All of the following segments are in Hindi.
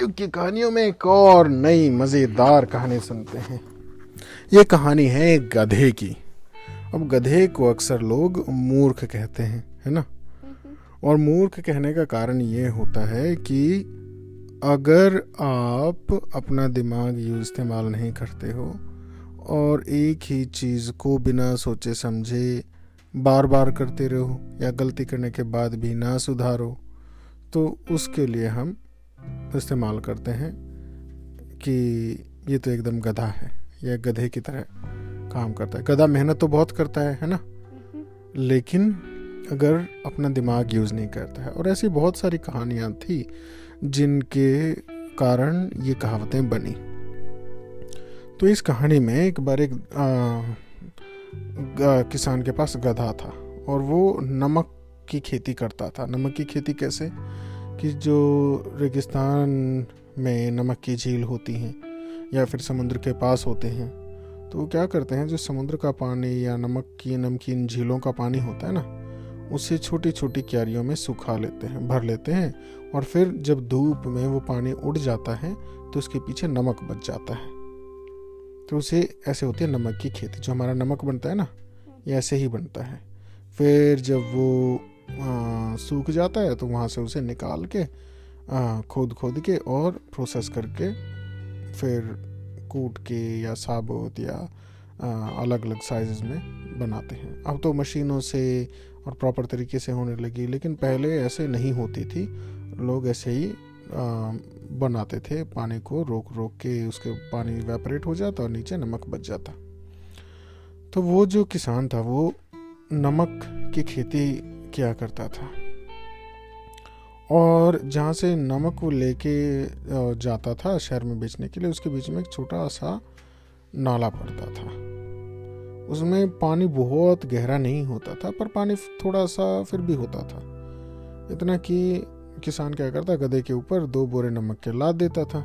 क्योंकि कहानियों में एक और नई मज़ेदार कहानी सुनते हैं। ये कहानी है एक गधे की। अब गधे को अक्सर लोग मूर्ख कहते हैं, है ना। और मूर्ख कहने का कारण ये होता है कि अगर आप अपना दिमाग इस्तेमाल नहीं करते हो और एक ही चीज़ को बिना सोचे समझे बार बार करते रहो या गलती करने के बाद भी ना सुधारो, तो उसके लिए हम इस्तेमाल करते हैं कि ये तो एकदम गधा है या गधे की तरह काम करता है। गधा मेहनत तो बहुत करता है ना, लेकिन अगर अपना दिमाग यूज़ नहीं करता है। और ऐसी बहुत सारी कहानियाँ थी जिनके कारण ये कहावतें बनी। तो इस कहानी में एक बार एक किसान के पास गधा था और वो नमक की खेती करता था। नमक की खेती कैसे कि जो रेगिस्तान में नमक की झील होती हैं या फिर समुद्र के पास होते हैं, तो वो क्या करते हैं, जो समुद्र का पानी या नमक की नमकीन झीलों का पानी होता है ना, उसे छोटी छोटी क्यारियों में सुखा लेते हैं, भर लेते हैं, और फिर जब धूप में वो पानी उड़ जाता है तो उसके पीछे नमक बच जाता है। तो उसे ऐसे होती है नमक की खेती। जो हमारा नमक बनता है ना, ये ऐसे ही बनता है। फिर जब वो सूख जाता है तो वहाँ से उसे निकाल के खोद के और प्रोसेस करके फिर कूट के या साबुत या अलग अलग साइज़ में बनाते हैं। अब तो मशीनों से और प्रॉपर तरीके से होने लगी, लेकिन पहले ऐसे नहीं होती थी। लोग ऐसे ही बनाते थे, पानी को रोक रोक के उसके पानी इवेपोरेट हो जाता और नीचे नमक बच जाता। तो वो जो किसान था वो नमक की खेती किया करता था, और जहाँ से नमक वो लेके जाता था शहर में बेचने के लिए, उसके बीच में एक छोटा सा नाला पड़ता था। उसमें पानी बहुत गहरा नहीं होता था, पर पानी थोड़ा सा फिर भी होता था। इतना कि किसान क्या करता, गधे के ऊपर 2 बोरे नमक के लाद देता था,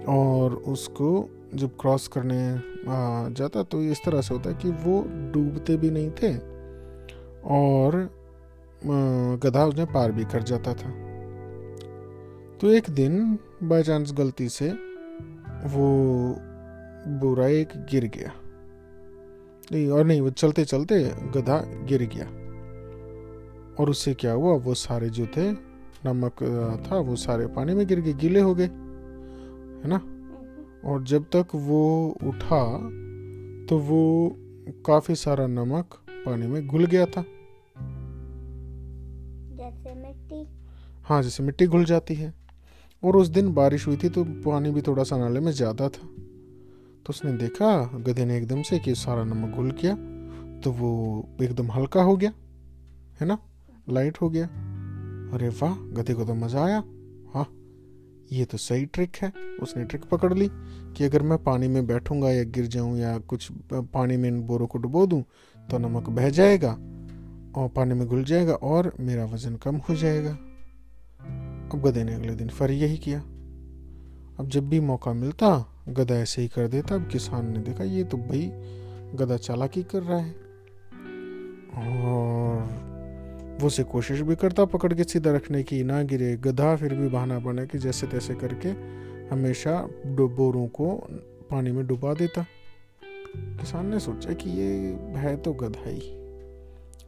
और उसको जब क्रॉस करने जाता तो इस तरह से होता कि वो डूबते भी नहीं थे और गधा उन्हें पार भी कर जाता था। तो एक दिन बाय चांस गलती से वो बोरा एक गिर गया, वो चलते चलते गधा गिर गया, और उससे क्या हुआ, वो सारे जो थे नमक था वो सारे पानी में गिर गए, गीले हो गए, है ना। और जब तक वो उठा तो वो काफी सारा नमक पानी में घुल गया था, जैसे मिट्टी। हाँ, जैसे मिट्टी घुल जाती है। और उस दिन बारिश हुई थी तो पानी भी थोड़ा सा नाले में ज़्यादा था। तो उसने देखा, गधे ने एकदम से, कि सारा नमक घुल गया, तो वो एकदम हल्का हो गया, है ना, लाइट हो गया। अरे वाह, गधे को तो मज़ा आया। हाँ, ये तो सही ट्रिक है। उसने ट्रिक पकड़ ली कि अगर मैं पानी में बैठूंगा या गिर जाऊं या कुछ पानी में इन बोरों को डुबो दूं तो नमक बह जाएगा और पानी में घुल जाएगा और मेरा वजन कम हो जाएगा। अब गधे ने अगले दिन फिर यही किया। अब जब भी मौका मिलता गधा ऐसे ही कर देता। अब किसान ने देखा ये तो भाई गधा चालाकी कर रहा है, और वो से कोशिश भी करता पकड़ के सीधा रखने की, ना गिरे। गधा फिर भी बहाना बना कि जैसे तैसे करके हमेशा बोरों को पानी में डुबा देता। किसान ने सोचा कि ये है तो गधा ही,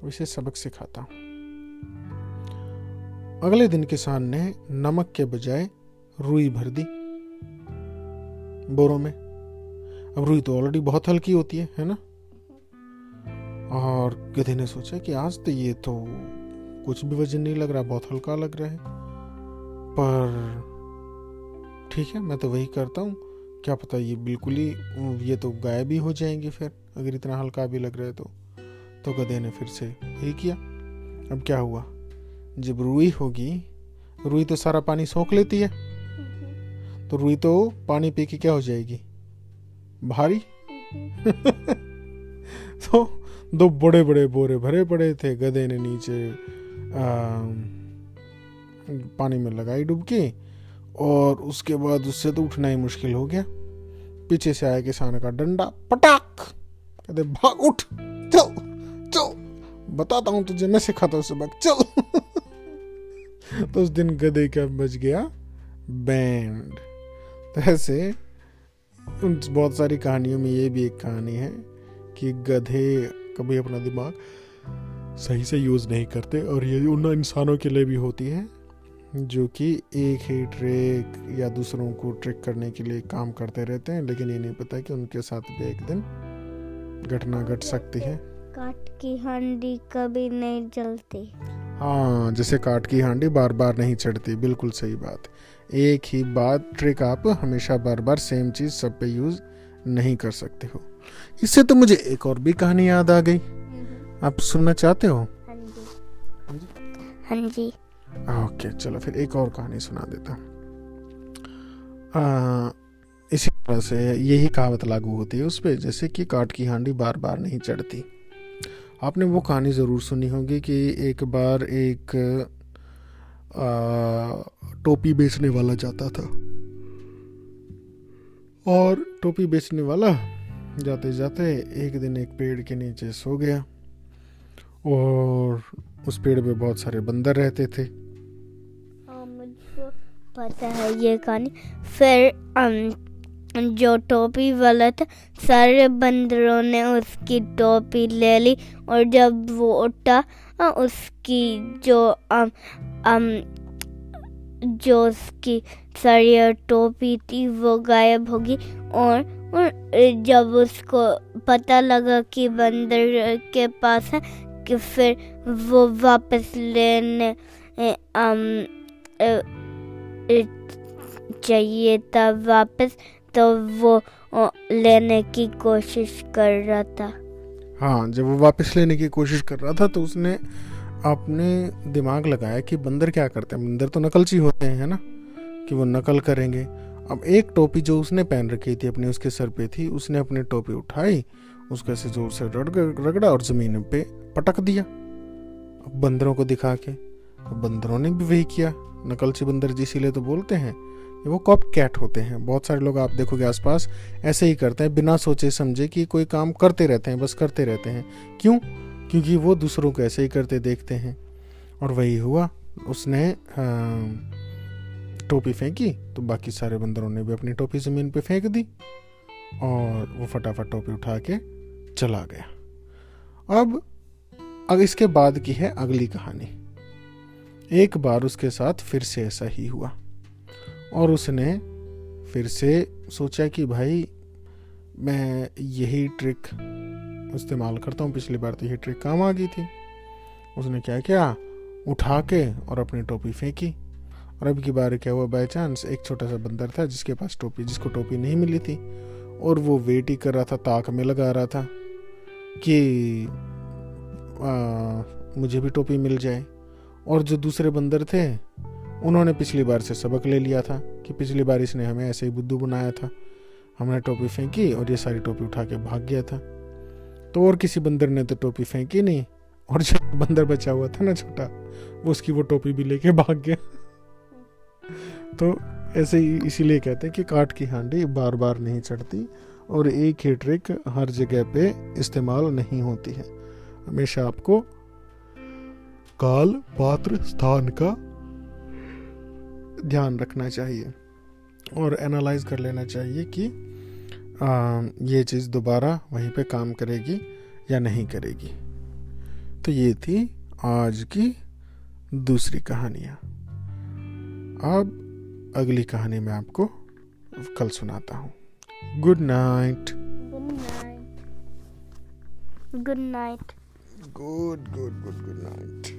इसे सबक सिखाता। अगले दिन किसान ने नमक के बजाय रुई भर दी बोरों में। अब रुई तो ऑलरेडी बहुत हल्की होती है ना। और गधे ने सोचा कि आज तो ये तो कुछ भी वजन नहीं लग रहा, बहुत हल्का लग रहा है, पर ठीक है, मैं तो वही करता हूँ, क्या पता ये बिल्कुल ही, ये तो गायब ही हो जाएंगे फिर अगर इतना हल्का भी लग रहा है तो गधे ने फिर से वही किया। अब क्या हुआ, जब रुई होगी, रुई तो सारा पानी सोख लेती है, तो रुई तो पानी पी के क्या हो जाएगी, भारी। तो 2 बड़े बड़े बोरे भरे पड़े थे। गधे ने नीचे पानी में लगाई डुबकी, और उसके बाद उससे तो उठना ही मुश्किल हो गया। पीछे से आया किसान का डंडा, पटाक, कहते भाग, उठ, चल चल, बताता हूँ तुझे, मैं सिखाता हूँ सबक, चल। तो उस दिन गधे का बच गया बैंड। तो ऐसे उन बहुत सारी कहानियों में ये भी एक कहानी है कि गधे कभी अपना दिमाग सही से यूज़ नहीं करते, और ये उन इंसानों के लिए भी होती है जो कि एक ही ट्रिक या दूसरों को ट्रिक करने के लिए काम करते रहते हैं, लेकिन ये नहीं पता कि उनके साथ भी एक दिन घटना घट सकती है। काट की हांडी कभी नहीं जलती। हाँ, जैसे काट की हांडी बार बार नहीं चढ़ती, बिल्कुल सही बात। एक ही बात ट्रिक आप हमेशा बार बार सेम चीज़ सब पे यूज़ नहीं कर सकते हो। इससे तो मुझे एक और भी कहानी याद आ गई, आप सुनना चाहते हो? हाँ जी। ओके, चलो फिर एक और कहानी सुना देता हूँ। इसी तरह से यही कहावत लागू होती है उस पर, जैसे कि काट की हांडी बार बार नहीं चढ़ती। आपने वो कहानी ज़रूर सुनी होगी कि एक बार एक टोपी बेचने वाला जाता था, और टोपी बेचने वाला जाते जाते एक दिन एक पेड़ के नीचे सो गया, और उस पेड़ पे बहुत सारे बंदर रहते थे। मुझको पता है ये कहानी। फिर जो टोपी वाला था, सारे बंदरों ने उसकी टोपी ले ली, और जब वो उठा उसकी जो उसकी सारी टोपी थी वो गायब होगी। और जब उसको पता लगा कि बंदर के पास है, कि फिर वो वापस लेने चाहिए था वापस, तो वो लेने की कोशिश कर रहा था। हाँ, जब वो वापस लेने की कोशिश कर रहा था तो उसने अपने दिमाग लगाया कि बंदर क्या करते हैं, बंदर तो नकलची होते हैं, है ना, कि वो नकल करेंगे। अब एक टोपी जो उसने पहन रखी थी अपने, उसके सर पे थी, उसने अपनी टोपी उठाई, उसको ऐसे जोर से रगड़ा और ज़मीन पे पटक दिया बंदरों को दिखा के। बंदरों ने भी वही किया, नकलची बंदर जिसीलिए तो बोलते हैं कि वो कॉपी कैट होते हैं। बहुत सारे लोग आप देखोगे आसपास ऐसे ही करते हैं, बिना सोचे समझे कि कोई काम करते रहते हैं, बस करते रहते हैं। क्यों? क्योंकि वो दूसरों को ऐसे ही करते देखते हैं। और वही हुआ, उसने टोपी फेंकी तो बाकी सारे बंदरों ने भी अपनी टोपी ज़मीन पे फेंक दी, और वो फटाफट टोपी उठा के चला गया। अब इसके बाद की है अगली कहानी। एक बार उसके साथ फिर से ऐसा ही हुआ, और उसने फिर से सोचा कि भाई मैं यही ट्रिक इस्तेमाल करता हूँ, पिछली बार तो यही ट्रिक काम आ गई थी। उसने क्या किया, उठा के और अपनी टोपी फेंकी। और अब की बार क्या हुआ, बाय चांस एक छोटा सा बंदर था जिसके पास जिसको टोपी नहीं मिली थी, और वो वेट ही कर रहा था, ताक में लगा रहा था कि मुझे भी टोपी मिल जाए। और जो दूसरे बंदर थे उन्होंने पिछली बार से सबक ले लिया था कि पिछली बार इसने हमें ऐसे ही बुद्धू बनाया था, हमने टोपी फेंकी और ये सारी टोपी उठा के भाग गया था। तो और किसी बंदर ने तो टोपी फेंकी नहीं, और जो बंदर बचा हुआ था ना छोटा, वो उसकी वो टोपी भी लेके भाग गया। तो ऐसे ही इसीलिए कहते हैं कि काट की हांडी बार बार नहीं चढ़ती, और एक ही ट्रिक हर जगह पे इस्तेमाल नहीं होती है। हमेशा आपको काल पात्र स्थान का ध्यान रखना चाहिए और एनालाइज कर लेना चाहिए कि ये चीज़ दोबारा वहीं पे काम करेगी या नहीं करेगी। तो ये थी आज की दूसरी कहानियाँ। अब अगली कहानी मैं आपको कल सुनाता हूँ। Good night. Good night. Good good good good night.